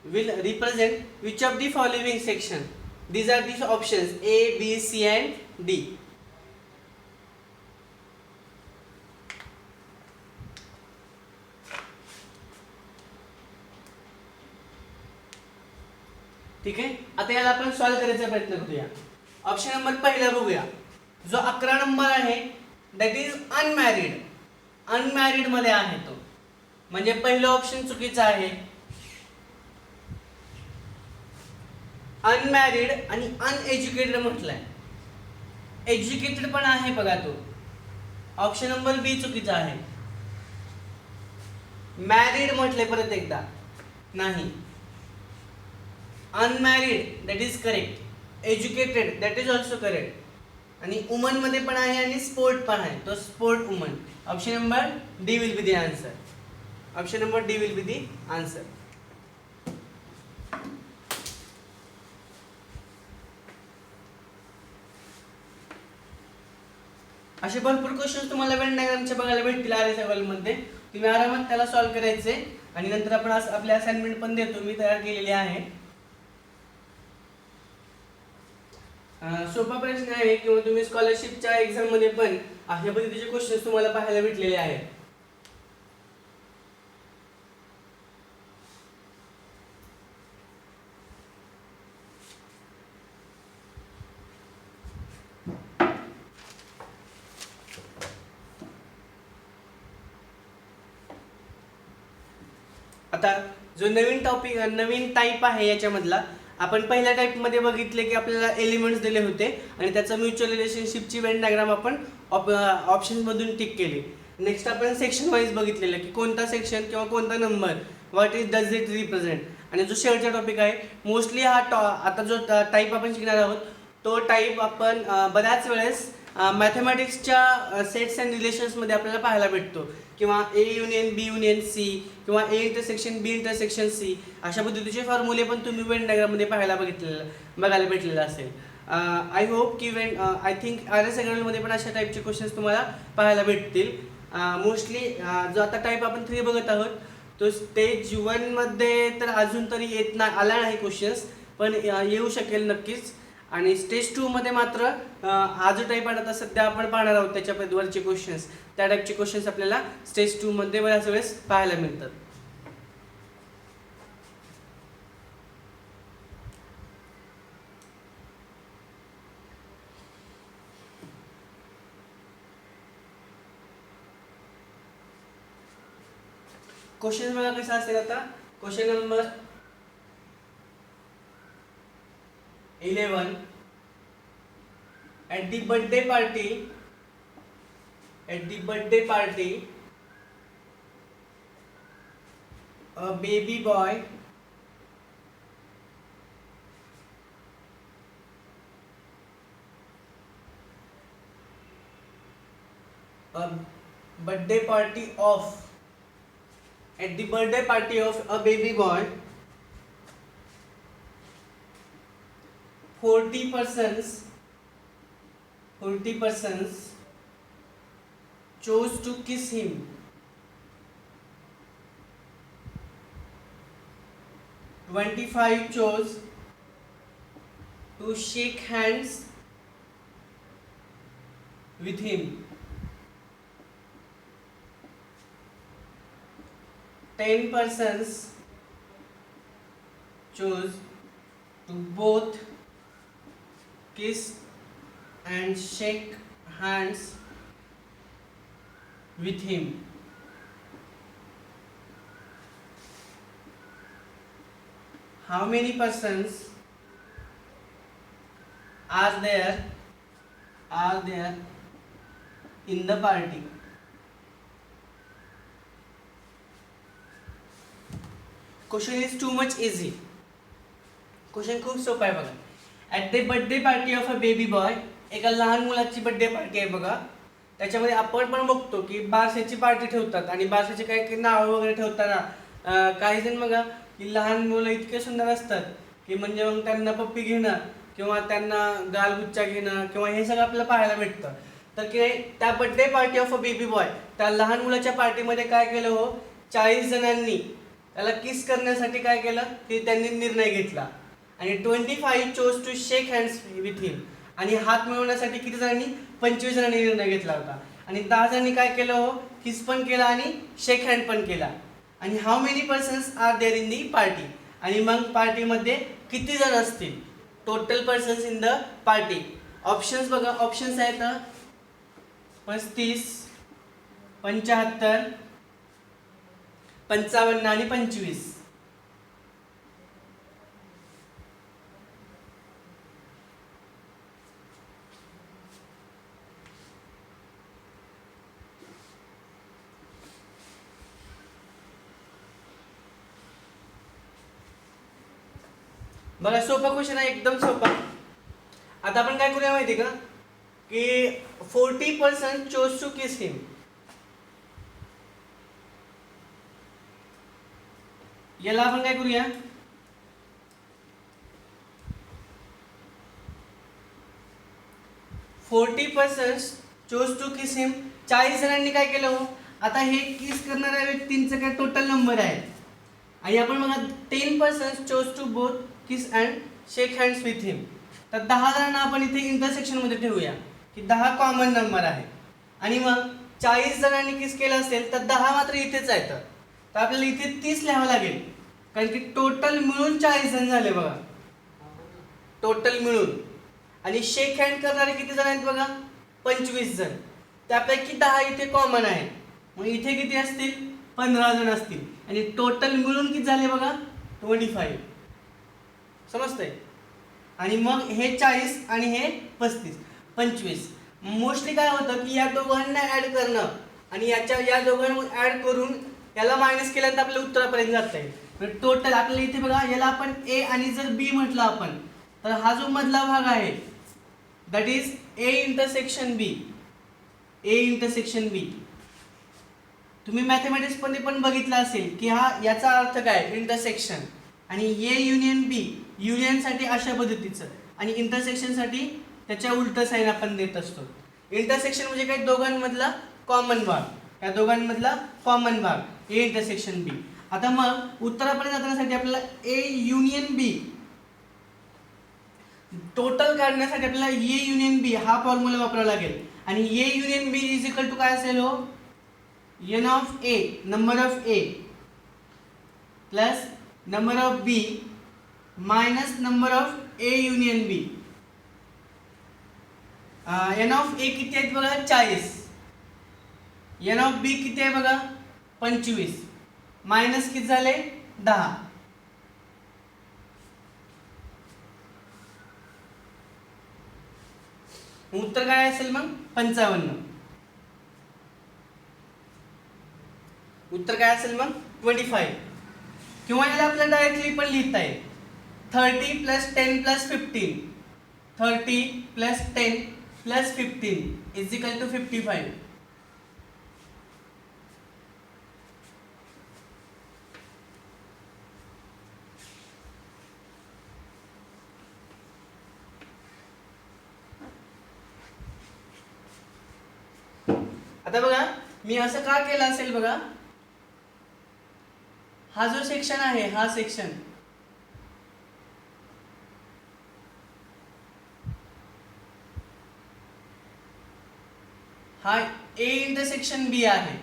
will represent which of the following section? These are the options A, B, C and D. ठीक आहे. आता याला आपण सॉल्व्ह करायचा प्रयत्न करूया. ऑप्शन नंबर पहिला बघूया. जो 11 नंबर आहे दॅट इज अनमॅरिड. अनमॅरिड मध्ये आहे तो, म्हणजे पहिलं ऑप्शन चुकीचं आहे. अनमॅरिड आणि अनएज्युकेटेड म्हटलंय. एज्युकेटेड पण आहे बघा तो. ऑप्शन नंबर बी चुकीचा आहे. मॅरिड म्हटले परत एकदा नाही. Unmarried that is correct. Educated that is also correct. आणि वुमन मध्ये पण आहे आणि स्पोर्ट पण आहे, तो sport woman. Option number D will be the answer. Option number D will be the answer. असे भरपूर क्वेश्चन तुम्हाला वेन डायग्रामचे बघायला भेटतील आर एस लेवल मध्ये. तुम्ही आरामात त्याला सॉल्व्ह करायचे आणि नंतर आपण आपले असाइनमेंट पण देतो, मी तयार केलेली आहे. सोपा प्रश्न आहे किंवा तुम्ही स्कॉलरशिपच्या एक्झाम मध्ये पण अशा पद्धतीचे क्वेश्चन तुम्हाला पाहायला भेटलेले आहेत. आता जो नवीन टॉपिक, नवीन टाईप आहे याच्यामधला, आपण पहिल्या टाईप मध्ये बघितले की आपल्याला एलिमेंट्स दिले होते आणि त्याचा म्युच्युअल रिलेशनशिपची वेन डायग्राम आपण ऑप्शन्स मधून टिक केली. नेक्स्ट आपण सेक्शन वाईज बघितलेलं की कोणता सेक्शन किंवा कोणता number what is does it represent. आणि जो शेवटचा टॉपिक आहे मोस्टली हा आता जो टाईप आपण शिकणार आहोत तो टाईप आपण बऱ्याच वेळेस मॅथमॅटिक्सच्या सेट्स अँड रिलेशन्समध्ये आपल्याला पाहायला भेटतो, किंवा A union B union C किंवा A intersection B intersection C अशा पद्धतीचे फॉर्म्युले पण तुम्ही वेन डायग्राममध्ये बघायला भेटलेलं असेल. आय होप की आय थिंक आर एस मध्ये पण अशा टाईपचे क्वेश्चन्स तुम्हाला पाहायला भेटतील. मोस्टली जो आता टाईप आपण 3 बघत आहोत तो स्टेज 1 मध्ये तर अजून तरी आला नाही क्वेश्चन्स, पण येऊ शकेल नक्कीच. आणि स्टेज 2 मध्ये मात्र हा जो टाईप आता सध्या आपण पाहणार आहोत त्याच्या वरचे क्वेश्चन्स, त्या टाईपचे क्वेश्चन्स आपल्याला स्टेज 2 मध्ये बऱ्याच वेळेस पाहायला मिळतात. क्वेश्चन बघा कसा असेल. आता question number 11 at the birthday party a baby boy a birthday party of at the birthday party of a baby boy 40 persons chose to kiss him. 25 chose to shake hands with him. 10 persons chose to both kiss and shake hands with him. How many persons are there in the party? Question is too much easy. Question खूप सोपा आहे बघा. At the birthday party of a baby boy, एका लहान मुलाची birthday party आहे बघा. त्याच्यामध्ये आपण पण बघतो की बारशाची पार्टी ठेवतात आणि बारशाचे काही नाव वगैरे ठेवताना काही जण बघा की लहान मुलं इतके सुंदर असतात की म्हणजे मग त्यांना पप्पी घेणं किंवा त्यांना गालगुच्चा घेणं किंवा हे सगळं आपल्याला पाहायला भेटतं. तर की त्या birthday party of a baby boy, त्या लहान मुलाच्या पार्टीमध्ये काय केलं हो, 40 जणांनी त्याला किस करण्यासाठी काय केलं की त्यांनी निर्णय घेतला आणि 25 chose to shake hands with him. आणि हात मिळवण्यासाठी किती जणांनी, 25 जणांनी निर्णय घेतला होता. आणि 10 जणांनी काय केलं हो, किस पण केला आणि शेक हँड पण केला. आणि how many persons are there in the party, आणि मग पार्टीमध्ये किती जण असतील, total persons in the party. Options बघा, ऑप्शन्स आहेत 35, 75, 55 आणि 25. बघा सोपा क्वेश्चन आहे, एकदम सोपा. आता आपण काय करूया माहिती का की 40% चोज टू किस हिम. याला आपण काय करूया, चोज टू किस हिम. 40 जणांनी काय केलं हो, आता हे किस करणाऱ्या व्यक्तींचं काय टोटल नंबर आहे. आणि आपण बघा 10% chose to both kiss and shake hands with him. तर 10 जणांना आपण इथे इंटरसेक्शन मध्ये ठेवूया की 10 कॉमन नंबर आहे. आणि मग 40 जणांनी किस केलं असेल तर 10 मात्र इथेच आहेत. तर आपल्याला इथे 30 लिहावं लागेल, कारण की टोटल मिळून 40 जण झाले बघा, टोटल मिळून. आणि शेक हँड करणारे किती जण आहेत बघा, 25 जण. त्यापैकी 10 इथे कॉमन आहेत, मग इथे किती असतील, 15 जण असतील. आणि टोटल मिळून किती झाले बघा, 25. समजतंय. आणि मग हे 40 आणि हे 35, 25. मोस्टली काय होतं की या दोघांना ऍड करणं आणि या दोघांना ऍड करून याला मायनस केल्यानंतर आपल्या उत्तरापर्यंत जात आहे. टोटल आपल्याला इथे बघा, याला आपण ए आणि जर बी म्हटलं आपण, तर हा जो मधला भाग आहे that is A intersection B. A intersection B तुम्ही मॅथमॅटिक्स मध्ये पण बघितलं असेल की हा याचा अर्थ काय, इंटरसेक्शन. आणि ए युनियन बी, युनियन साठी अशा पद्धतीचं आणि इंटरसेक्शन साठी त्याच्या उलट साईन आपण देत असतो. इंटरसेक्शन म्हणजे काय, दोघांमधला कॉमन भाग, या दोघांमधला कॉमन भाग, ए इंटरसेक्शन बी. आता मग उत्तरापर्यंत जाण्यासाठी आपल्याला ए युनियन बी टोटल काढण्यासाठी आपल्याला ए युनियन बी हा फॉर्म्युला वापरावा लागेल. आणि A union B is equal to काय असेल हो, n of A, number of A, plus number of B minus number of A union B. N of A किती आहेत बघा, 40. एन ऑफ बी किती आहे बघा, 25. मायनस किती झाले, 10. उत्तर काय असेल मग 55. उत्तर काय असेल मग 25. किंवा याला आपल्याला डायरेक्टली पण लिहिता येईल 30 + 10 + 15. 30 + 10 + 15 = 55. आता बघा मी असं का केलं असेल बघा, हा जो सेक्शन आहे हा सेक्शन हा A इंटरसेक्शन B आहे.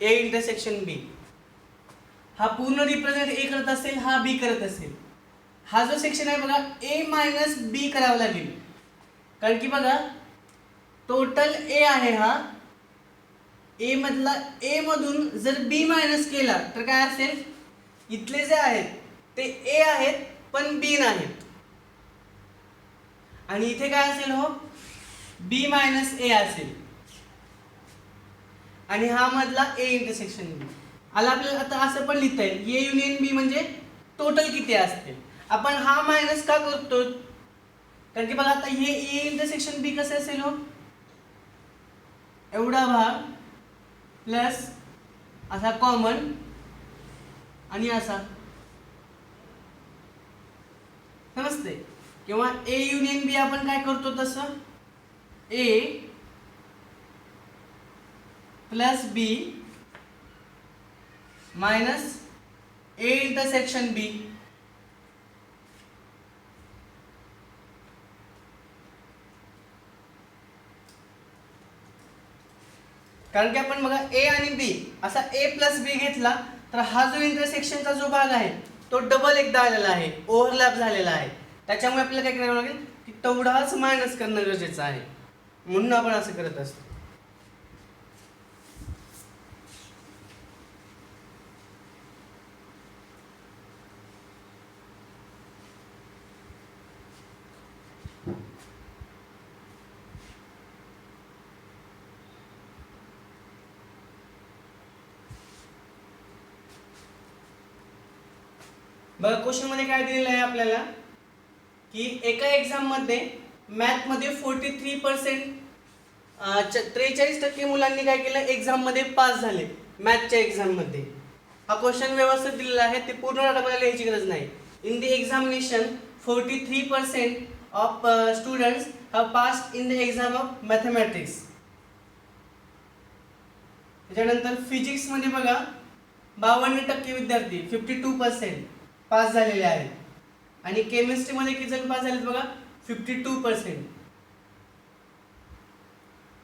A इंटरसेक्शन B हा पूर्ण रिप्रेझेंट A करत असेल, हा B करत असेल. हा जो सेक्शन आहे बघा A - B करावा लागेल, कारण की बघा टोटल A आहे हा A मधला A मधून जर B मायनस केला तर काय असेल, इथले जे आहेत ते A आहेत पण B नाहीत, आणि इथे काय असेल हो B - A असेल, आणि हा मधला A इंटरसेक्शन B आला. आपल्याला आता असं पण लिहिता येईल A युनियन B म्हणजे टोटल किती असते. आपण हा मायनस का करतो, कारण की बघा आता हे A इंटरसेक्शन B कसं असेल हो, एवढा भाग प्लस असा कॉमन आणि असा, समजते. किंवा A युनियन B आपण काय करतो तसं A + B - A intersection B. कारण की आपण बघा A आणि B असा A + B घेतला तर हा जो इंटरसेक्शनचा जो भाग आहे तो डबल एकदा आलेला आहे, ओव्हरलॅप झालेला आहे. त्याच्यामुळे आपल्याला काय करावं लागेल की तेवढाच मायनस करणं गरजेचं आहे, म्हणून आपण असं करत असतो. बघा क्वेश्चन मध्ये काय दिलेलं आहे आपल्याला की एका एक्झाम मध्ये मॅथ मध्ये 43% 43% मुलांनी काय केलं एक्झाम मध्ये पास झाले मॅथच्या एक्झाम मध्ये. हा क्वेश्चन व्यवस्थित दिलेला आहे, ते पूर्ण आपल्याला लिहायची गरज नाही. In the examination 43% of students have passed in the exam of mathematics. त्याच्यानंतर फिजिक्स मध्ये बघा 52% विद्यार्थी 52% पास झालेले आहेत, आणि केमिस्ट्री मध्ये किती जण पास झालेत बघा 52%.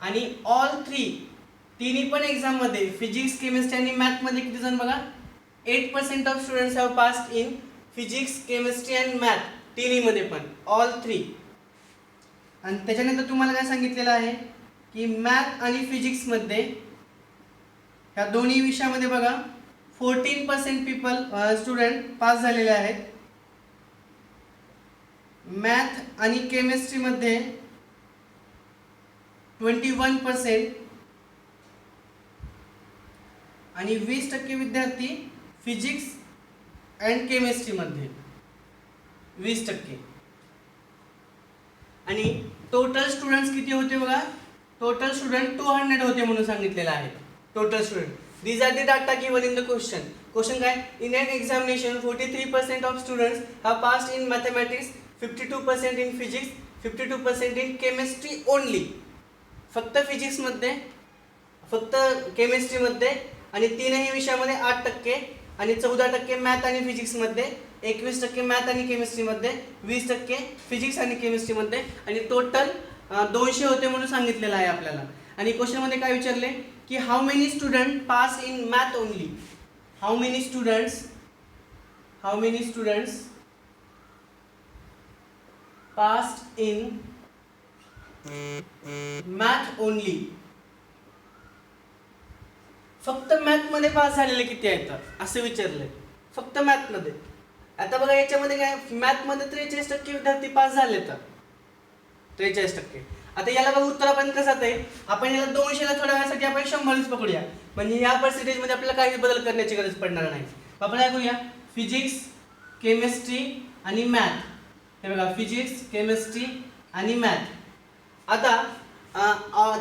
आणि ऑल तिन्ही पण एक्झाम मध्ये फिजिक्स केमिस्ट्री आणि मॅथ मध्ये किती जण बघा 8% of students have passed in physics chemistry and math, तिन्ही मध्ये पण ऑल 3. आणि त्याच्यानंतर तुम्हाला काय सांगितलेलं आहे की मॅथ आणि फिजिक्स मध्ये ह्या दोन्ही विषयामध्ये बघा 14% पीपल स्टुडंट पास झालेले आहेत. मॅथ आणि केमिस्ट्री मध्ये 21% आणि 20% विद्यार्थी फिजिक्स अँड केमिस्ट्री मध्ये 20%. आणि टोटल स्टुडंट्स किती होते बघा, टोटल स्टुडंट 200 होते म्हणून सांगितलेलं आहे. Total student, these are the data given in the question. Question काय, in an examination 43% of students have passed in mathematics, 52% in physics, 52% in chemistry only. फक्त फिजिक्स मध्ये, फक्त केमिस्ट्री मध्ये आणि तीनही विषयामध्ये 8% आणि 14% मॅथ आणि फिजिक्स मध्ये, 21% मॅथ आणि केमिस्ट्री मध्ये, 20% फिजिक्स आणि केमिस्ट्री मध्ये, आणि टोटल 200 होते म्हणून सांगितलेलं आहे आपल्याला. आणि क्वेश्चन मध्ये काय विचारले की how many student pass in math only. How many students passed in math only. फक्त मॅथ मध्ये पास झालेले किती आहेत असं विचारलंय, फक्त मॅथ मध्ये. आता बघा याच्यामध्ये काय मॅथमध्ये 43% विद्यार्थी पास झाले तर 43%. आता याला बघा उत्तर आपण कसं आहे, आपण याला 200ला थोड्या वेळासाठी आपण 100च पकडूया, म्हणजे या पर्सेंटेजमध्ये आपल्याला काही बदल करण्याची गरज पडणार नाही. आपण काय करूया, फिजिक्स, केमिस्ट्री आणि मॅथ. हे बघा फिजिक्स, केमिस्ट्री आणि मॅथ. आता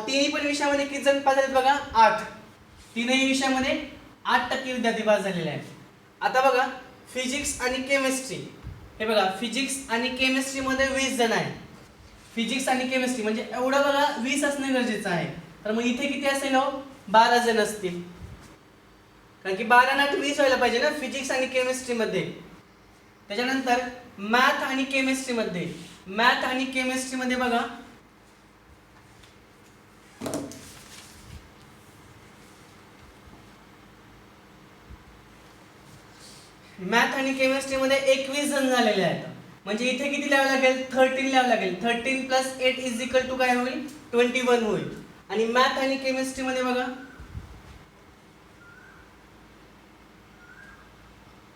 तिन्ही पण विषयामध्ये किती जण पास झालेत बघा, 8. तीनही विषयामध्ये 8% विद्यार्थी पास झालेले आहेत. आता बघा फिजिक्स आणि केमिस्ट्री, हे बघा फिजिक्स आणि केमिस्ट्रीमध्ये 20 जण आहेत. फिजिक्स आणि केमिस्ट्री म्हणजे एवढं बघा 20 असणं गरजेचं आहे. तर मग इथे किती असेल हो, 12 जण असतील, कारण की 12 आणि 8 20 व्हायला पाहिजे ना फिजिक्स आणि केमिस्ट्रीमध्ये. त्याच्यानंतर मॅथ आणि केमिस्ट्रीमध्ये, मॅथ आणि केमिस्ट्रीमध्ये बघा मॅथ आणि केमिस्ट्रीमध्ये 21 जण झालेले आहेत. म्हणजे इथे किती लिहावं लागेल, 13 लिहावं लागेल. 13 + 8 = काय होईल, 21 होईल. आणि मॅथ आणि केमिस्ट्रीमध्ये बघा,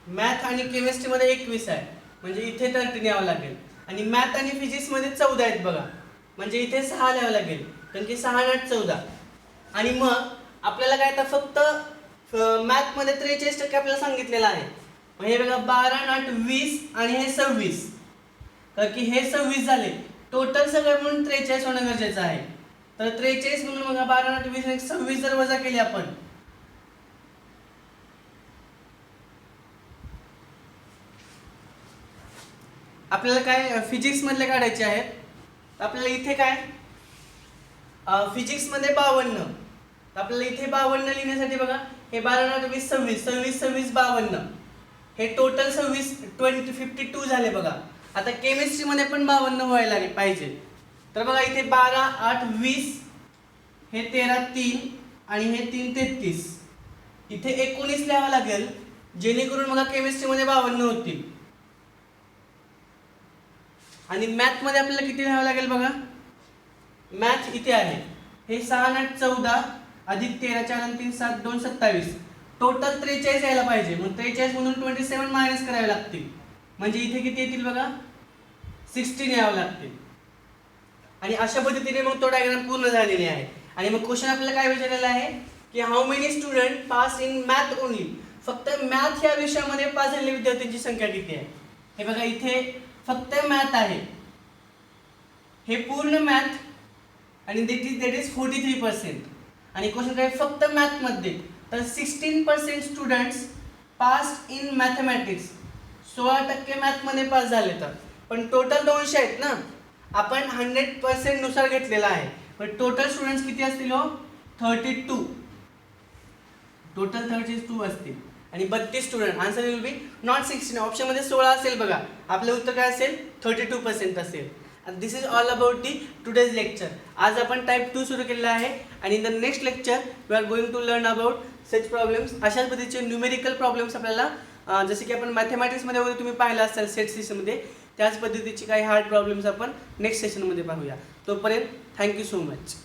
मॅथ आणि केमिस्ट्रीमध्ये 21 आहे, म्हणजे इथे 13 लिहावं लागेल. आणि मॅथ आणि फिजिक्समध्ये 14 आहेत बघा, म्हणजे इथे 6 लिहावं लागेल, कारण की 6 आणि 8 14. आणि मग आपल्याला काय आता फक्त मॅथमध्ये 43% आपल्याला सांगितलेलं आहे. हे बघा 12 आणि 8 20 आणि हे 26, कारण की हे 26 झाले. टोटल सगळं म्हणून 43 होणं गरजेचं आहे. तर 43 म्हणून बघा 12 आणि 8 20 आणि 26 जर वजा केले आपण, आपल्याला काय फिजिक्स मधले काढायचे आहेत. आपल्याला इथे काय फिजिक्स मध्ये 52, आपल्याला इथे 52 लिहिण्यासाठी बघा हे 12 आणि 8 20 26, 26 26 52, हे टोटल 52 झाले बघा. आता केमिस्ट्री मध्ये पण 52 व्हायला पाहिजे. तर बघा इथे 12 8 20, हे 13 3 आणि हे 3 33, इथे 19 लिहावं लागेल, जेणेकरून बघा केमिस्ट्री मध्ये 52 होतील. आणि मॅथ मध्ये आपल्याला किती लिहावं लागेल बघा, मॅथ इथे आहे, हे 6 आणि 8 14 अधिक 13 4 आणि 3 7 2 27, टोटल 43 यायला पाहिजे. मग 43 म्हणून 27 मायनस करावे लागतील, म्हणजे इथे किती येतील बघा 16 यावं लागतील. आणि अशा पद्धतीने मग तो डायग्राम पूर्ण झालेली आहे. आणि मग क्वेश्चन आपल्याला काय विचारलेला आहे की how many student pass in math only, फक्त मॅथ या विषयामध्ये पास झालेल्या विद्यार्थ्यांची संख्या किती आहे. हे बघा इथे फक्त मॅथ आहे, हे पूर्ण मॅथ, आणि दॅट इज 43%. आणि क्वेश्चन काय फक्त मॅथ मध्ये, तर 16% students pass in mathematics, 16% math मध्ये पास झाले. तर पण टोटल 200 आहेत ना, आपण 100% नुसार घेतलेला आहे, पण टोटल स्टुडंट्स किती असतील हो, 32, टोटल 32 असतील. आणि 32 student, answer will B not 16. Option मध्ये 16 असेल बघा, आपलं उत्तर काय असेल 32% असेल. This is all about the today's lecture. आज आपण टाइप 2 सुरू केलेला आहे, आणि in the next lecture we are going to learn about such problems. अशाच पद्धतीचे न्यूमेरिकल प्रॉब्लेम्स आपल्याला, जसे की आपण मॅथमॅटिक्समध्ये वगैरे तुम्ही पाहिलं असाल सेट सिस्टममध्ये, त्याच पद्धतीचे काही हार्ड प्रॉब्लेम्स आपण नेक्स्ट सेशनमध्ये पाहूया. तोपर्यंत थँक्यू सो मच.